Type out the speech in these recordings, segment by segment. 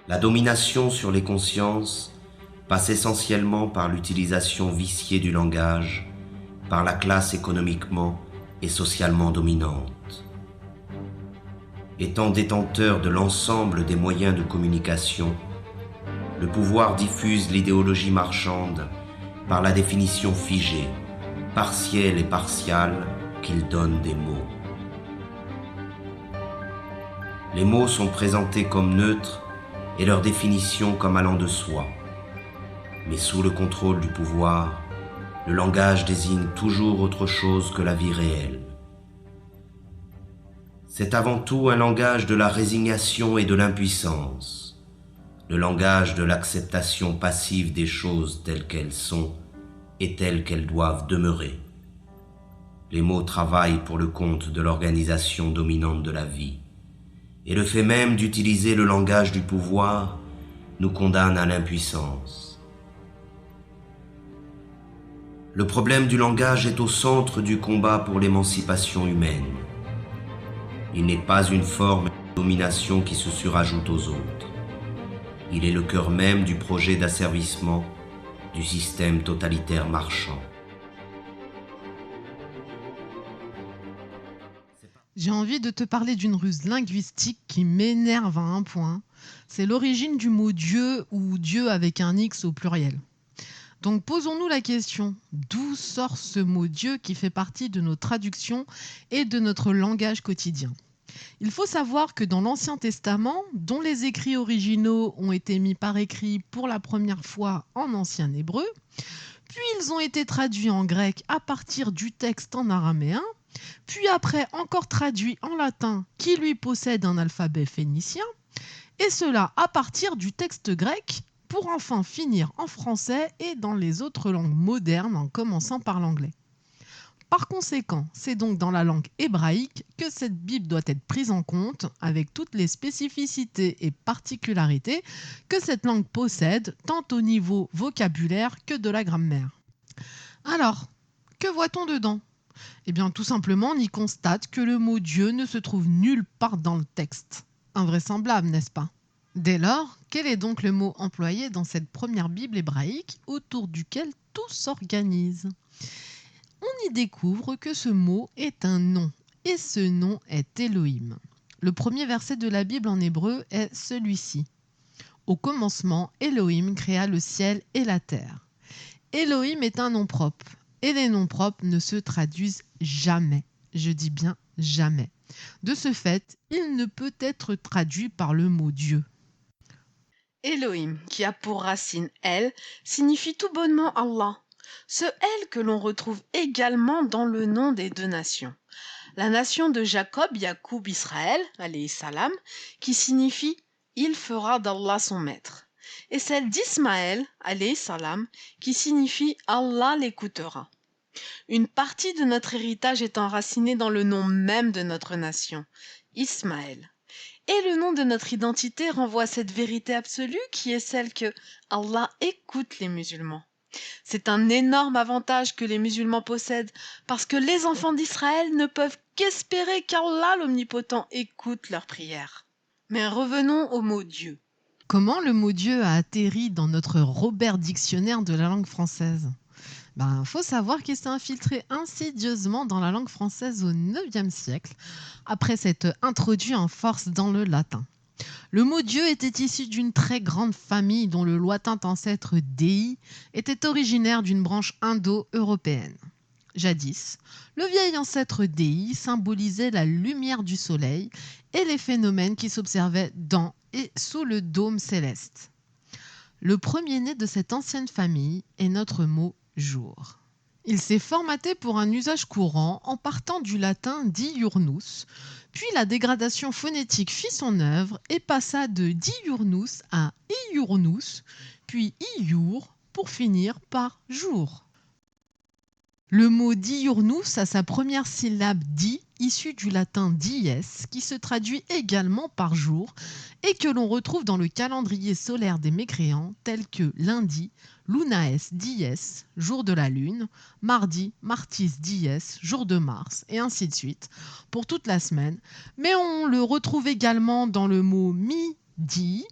La domination sur les consciences passe essentiellement par l'utilisation viciée du langage par la classe économiquement et socialement dominante. Étant détenteur de l'ensemble des moyens de communication, le pouvoir diffuse l'idéologie marchande par la définition figée, partielle et partiale qu'il donne des mots. Les mots sont présentés comme neutres et leur définition comme allant de soi. Mais sous le contrôle du pouvoir, le langage désigne toujours autre chose que la vie réelle. C'est avant tout un langage de la résignation et de l'impuissance, le langage de l'acceptation passive des choses telles qu'elles sont et telles qu'elles doivent demeurer. Les mots travaillent pour le compte de l'organisation dominante de la vie, et le fait même d'utiliser le langage du pouvoir nous condamne à l'impuissance. Le problème du langage est au centre du combat pour l'émancipation humaine. Il n'est pas une forme de domination qui se surajoute aux autres. Il est le cœur même du projet d'asservissement du système totalitaire marchand. J'ai envie de te parler d'une ruse linguistique qui m'énerve à un point. C'est l'origine du mot Dieu ou Dieu avec un X au pluriel. Donc posons-nous la question, d'où sort ce mot Dieu qui fait partie de nos traductions et de notre langage quotidien ? Il faut savoir que dans l'Ancien Testament, dont les écrits originaux ont été mis par écrit pour la première fois en ancien hébreu, puis ils ont été traduits en grec à partir du texte en araméen, puis après encore traduits en latin qui lui possède un alphabet phénicien, et cela à partir du texte grec pour enfin finir en français et dans les autres langues modernes en commençant par l'anglais. Par conséquent, c'est donc dans la langue hébraïque que cette Bible doit être prise en compte avec toutes les spécificités et particularités que cette langue possède tant au niveau vocabulaire que de la grammaire. Alors, que voit-on dedans ? Eh bien, tout simplement, on y constate que le mot Dieu ne se trouve nulle part dans le texte. Invraisemblable, n'est-ce pas ? Dès lors, quel est donc le mot employé dans cette première Bible hébraïque autour duquel tout s'organise ? On y découvre que ce mot est un nom, et ce nom est Elohim. Le premier verset de la Bible en hébreu est celui-ci. Au commencement, Elohim créa le ciel et la terre. Elohim est un nom propre, et les noms propres ne se traduisent jamais. Je dis bien jamais. De ce fait, il ne peut être traduit par le mot Dieu. Elohim, qui a pour racine El, signifie tout bonnement Allah. Ce El que l'on retrouve également dans le nom des deux nations. La nation de Jacob, Yacoub, Israël, alayhi salam, qui signifie « Il fera d'Allah son maître ». Et celle d'Ismaël, alayhi salam, qui signifie « Allah l'écoutera ». Une partie de notre héritage est enracinée dans le nom même de notre nation, Ismaël. Et le nom de notre identité renvoie à cette vérité absolue qui est celle que Allah écoute les musulmans. C'est un énorme avantage que les musulmans possèdent parce que les enfants d'Israël ne peuvent qu'espérer qu'Allah l'Omnipotent écoute leurs prières. Mais revenons au mot Dieu. Comment le mot Dieu a atterri dans notre Robert Dictionnaire de la langue française ? Faut savoir qu'il s'est infiltré insidieusement dans la langue française au IXe siècle, après s'être introduit en force dans le latin. Le mot Dieu était issu d'une très grande famille dont le lointain ancêtre Dei était originaire d'une branche indo-européenne. Jadis, le vieil ancêtre Dei symbolisait la lumière du soleil et les phénomènes qui s'observaient dans et sous le dôme céleste. Le premier-né de cette ancienne famille est notre mot jour. Il s'est formaté pour un usage courant en partant du latin diurnus, puis la dégradation phonétique fit son œuvre et passa de diurnus à iurnus, puis iur pour finir par jour. Le mot diurnus a sa première syllabe di, issue du latin dies, qui se traduit également par jour et que l'on retrouve dans le calendrier solaire des mécréants tels que lundi, lunaes dies, jour de la lune, mardi, martis dies, jour de Mars, et ainsi de suite, pour toute la semaine. Mais on le retrouve également dans le mot mi, dit,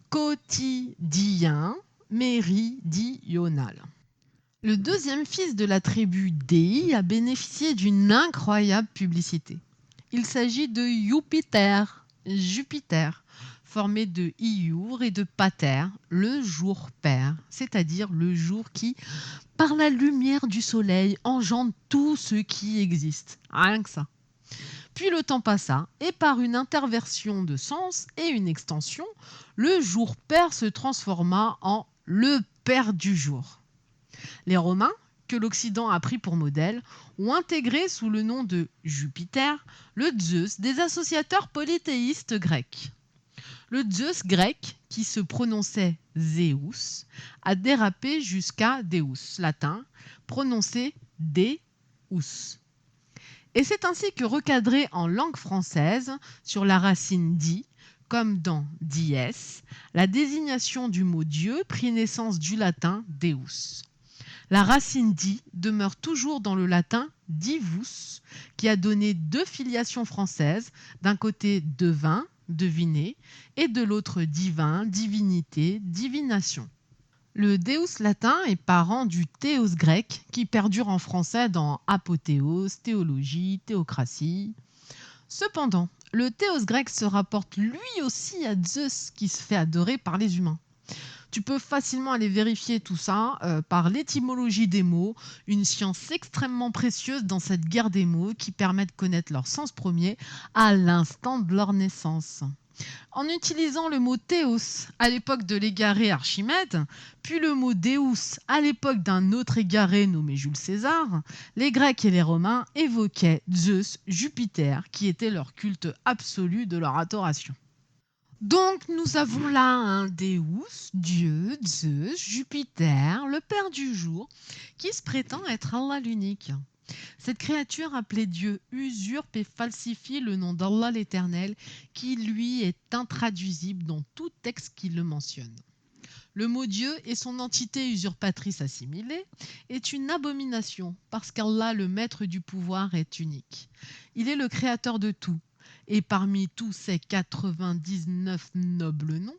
quotidien, méridional. Le deuxième fils de la tribu Dei a bénéficié d'une incroyable publicité. Il s'agit de Jupiter, formé de Iour et de Pater, le jour père, c'est-à-dire le jour qui, par la lumière du soleil, engendre tout ce qui existe. Rien que ça. Puis le temps passa, et par une interversion de sens et une extension, le jour père se transforma en le père du jour. Les Romains, que l'Occident a pris pour modèle, ont intégré sous le nom de Jupiter le Zeus des associateurs polythéistes grecs. Le Zeus grec, qui se prononçait Zeus, a dérapé jusqu'à Deus, latin, prononcé Deus. Et c'est ainsi que recadré en langue française, sur la racine di, comme dans dies, la désignation du mot Dieu prit naissance du latin Deus. La racine di demeure toujours dans le latin divus, qui a donné deux filiations françaises, d'un côté devin, deviner, et de l'autre divin, divinité, divination. Le Deus latin est parent du théos grec, qui perdure en français dans apothéose, théologie, théocratie. Cependant, le théos grec se rapporte lui aussi à Zeus, qui se fait adorer par les humains. Tu peux facilement aller vérifier tout ça par l'étymologie des mots, une science extrêmement précieuse dans cette guerre des mots qui permet de connaître leur sens premier à l'instant de leur naissance. En utilisant le mot théos à l'époque de l'égaré Archimède, puis le mot Deus à l'époque d'un autre égaré nommé Jules César, les Grecs et les Romains évoquaient Zeus, Jupiter, qui était leur culte absolu de leur adoration. Donc nous avons là un Deus, Dieu, Zeus, Jupiter, le père du jour, qui se prétend être Allah l'unique. Cette créature appelée Dieu usurpe et falsifie le nom d'Allah l'Éternel, qui lui est intraduisible dans tout texte qui le mentionne. Le mot Dieu et son entité usurpatrice assimilée est une abomination, parce qu'Allah, le maître du pouvoir, est unique. Il est le créateur de tout. Et parmi tous ces 99 nobles noms,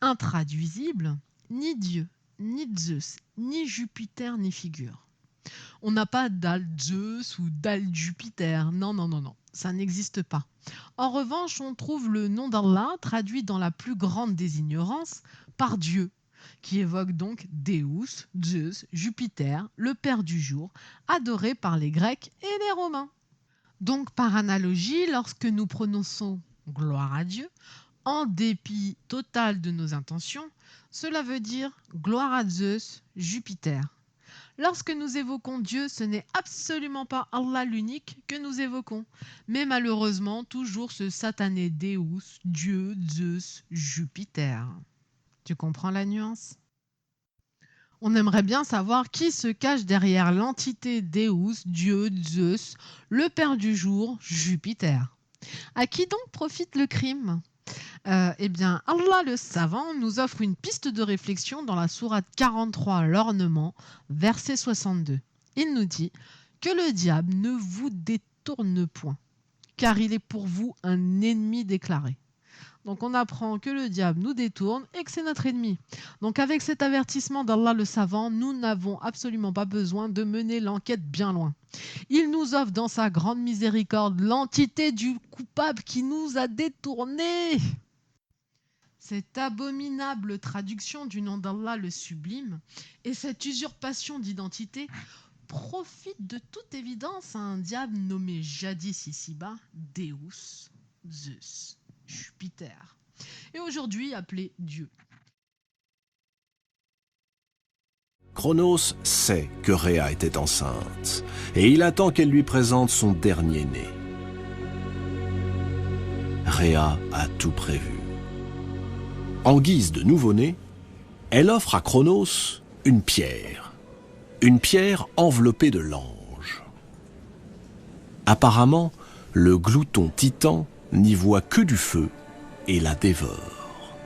intraduisibles, ni Dieu, ni Zeus, ni Jupiter n'y figurent. On n'a pas d'Al-Zeus ou d'Al-Jupiter, non, ça n'existe pas. En revanche, on trouve le nom d'Allah traduit dans la plus grande des ignorances par Dieu, qui évoque donc Deus, Zeus, Jupiter, le père du jour, adoré par les Grecs et les Romains. Donc, par analogie, lorsque nous prononçons « gloire à Dieu », en dépit total de nos intentions, cela veut dire « gloire à Zeus, Jupiter ». Lorsque nous évoquons Dieu, ce n'est absolument pas Allah l'unique que nous évoquons, mais malheureusement toujours ce satané Deus, Dieu, Zeus, Jupiter. Tu comprends la nuance ? On aimerait bien savoir qui se cache derrière l'entité Deus, Dieu, Zeus, le père du jour, Jupiter. À qui donc profite le crime ? Eh bien, Allah le savant nous offre une piste de réflexion dans la sourate 43, l'ornement, verset 62. Il nous dit que le diable ne vous détourne point, car il est pour vous un ennemi déclaré. Donc on apprend que le diable nous détourne et que c'est notre ennemi. Donc avec cet avertissement d'Allah le savant, nous n'avons absolument pas besoin de mener l'enquête bien loin. Il nous offre dans sa grande miséricorde l'entité du coupable qui nous a détournés. Cette abominable traduction du nom d'Allah le sublime et cette usurpation d'identité profitent de toute évidence à un diable nommé jadis ici-bas Deus, Zeus, Jupiter, et aujourd'hui appelé Dieu. Cronos sait que Rhea était enceinte, et il attend qu'elle lui présente son dernier-né. Rhea a tout prévu. En guise de nouveau-né, elle offre à Cronos une pierre enveloppée de l'ange. Apparemment, le glouton titan n'y voit que du feu et la dévore.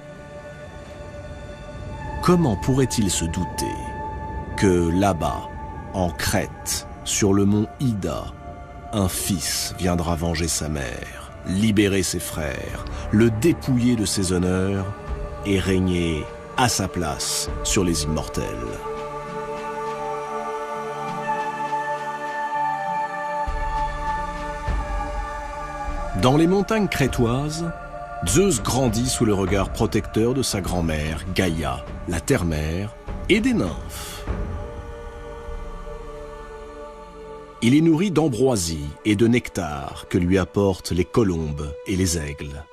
Comment pourrait-il se douter que là-bas, en Crète, sur le mont Ida, un fils viendra venger sa mère, libérer ses frères, le dépouiller de ses honneurs et régner à sa place sur les immortels. Dans les montagnes crétoises, Zeus grandit sous le regard protecteur de sa grand-mère, Gaïa, la terre-mère, et des nymphes. Il est nourri d'ambroisie et de nectar que lui apportent les colombes et les aigles.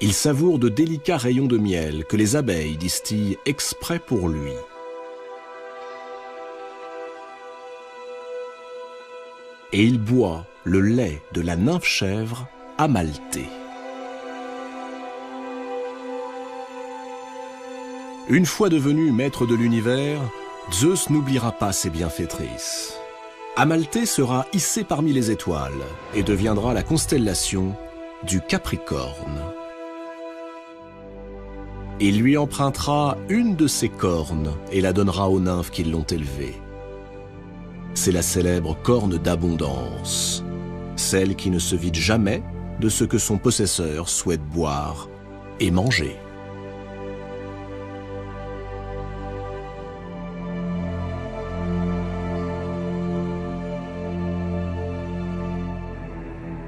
Il savoure de délicats rayons de miel que les abeilles distillent exprès pour lui. Et il boit le lait de la nymphe-chèvre Amalthée. Une fois devenu maître de l'univers, Zeus n'oubliera pas ses bienfaitrices. Amalthée sera hissée parmi les étoiles et deviendra la constellation du Capricorne. Il lui empruntera une de ses cornes et la donnera aux nymphes qui l'ont élevée. C'est la célèbre corne d'abondance, celle qui ne se vide jamais de ce que son possesseur souhaite boire et manger.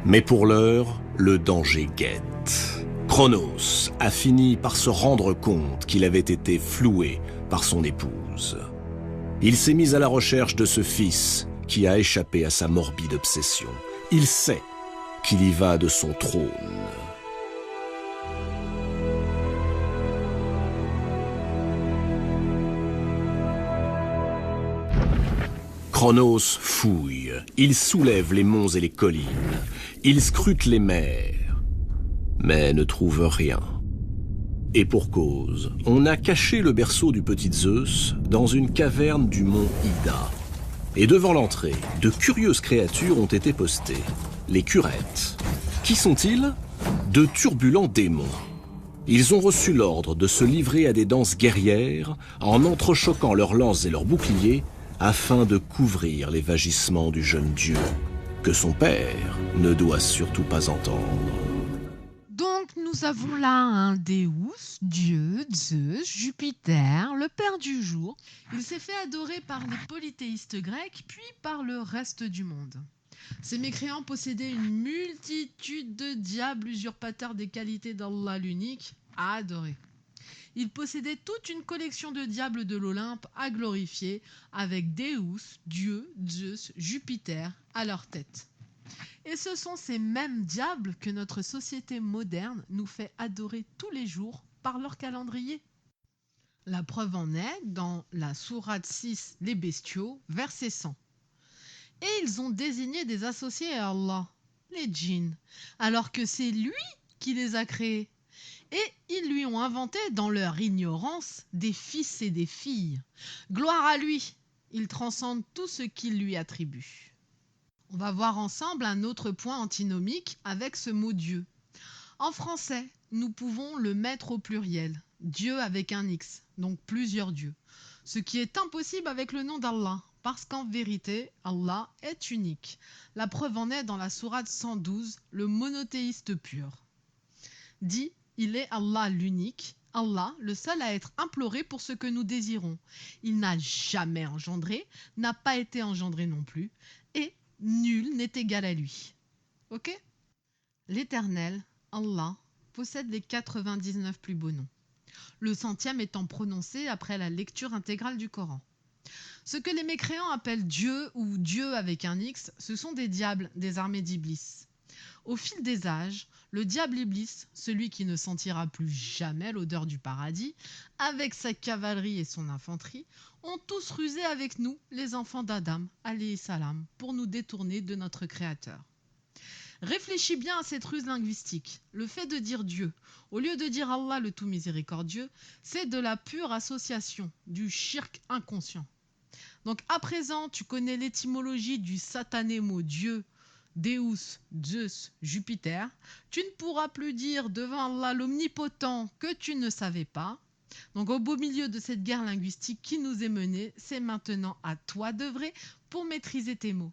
Mais pour l'heure, le danger guette. Cronos a fini par se rendre compte qu'il avait été floué par son épouse. Il s'est mis à la recherche de ce fils qui a échappé à sa morbide obsession. Il sait qu'il y va de son trône. Cronos fouille, il soulève les monts et les collines, il scrute les mers, mais ne trouve rien. Et pour cause, on a caché le berceau du petit Zeus dans une caverne du mont Ida. Et devant l'entrée, de curieuses créatures ont été postées. Les curettes. Qui sont-ils? De turbulents démons. Ils ont reçu l'ordre de se livrer à des danses guerrières en entrechoquant leurs lances et leurs boucliers afin de couvrir les vagissements du jeune dieu, que son père ne doit surtout pas entendre. Donc nous avons là un Deus, Dieu, Zeus, Jupiter, le père du jour. Il s'est fait adorer par les polythéistes grecs, puis par le reste du monde. Ces mécréants possédaient une multitude de diables usurpateurs des qualités d'Allah l'unique à adorer. Ils possédaient toute une collection de diables de l'Olympe à glorifier, avec Deus, Dieu, Zeus, Jupiter à leur tête. Et ce sont ces mêmes diables que notre société moderne nous fait adorer tous les jours par leur calendrier. La preuve en est dans la sourate 6, les bestiaux, verset 100. Et ils ont désigné des associés à Allah, les djinns, alors que c'est lui qui les a créés. Et ils lui ont inventé, dans leur ignorance, des fils et des filles. Gloire à lui, il transcende tout ce qu'il lui attribue. On va voir ensemble un autre point antinomique avec ce mot Dieu. En français, nous pouvons le mettre au pluriel, Dieu avec un X, donc plusieurs dieux. Ce qui est impossible avec le nom d'Allah, parce qu'en vérité, Allah est unique. La preuve en est dans la sourate 112, le monothéiste pur. Dit, il est Allah l'unique, Allah le seul à être imploré pour ce que nous désirons. Il n'a jamais engendré, n'a pas été engendré non plus, et nul n'est égal à lui. Ok? L'Éternel, Allah, possède les 99 plus beaux noms. Le 100e étant prononcé après la lecture intégrale du Coran. Ce que les mécréants appellent Dieu ou Dieu avec un X, ce sont des diables, des armées d'Iblis. Au fil des âges, le diable Iblis, celui qui ne sentira plus jamais l'odeur du paradis, avec sa cavalerie et son infanterie, ont tous rusé avec nous, les enfants d'Adam, alayhi salam, pour nous détourner de notre Créateur. Réfléchis bien à cette ruse linguistique. Le fait de dire Dieu, au lieu de dire Allah le tout miséricordieux, c'est de la pure association, du shirk inconscient. Donc à présent, tu connais l'étymologie du satané mot Dieu, Deus, Zeus, Jupiter. Tu ne pourras plus dire devant Allah l'omnipotent que tu ne savais pas. Donc au beau milieu de cette guerre linguistique qui nous est menée, c'est maintenant à toi d'œuvrer pour maîtriser tes mots.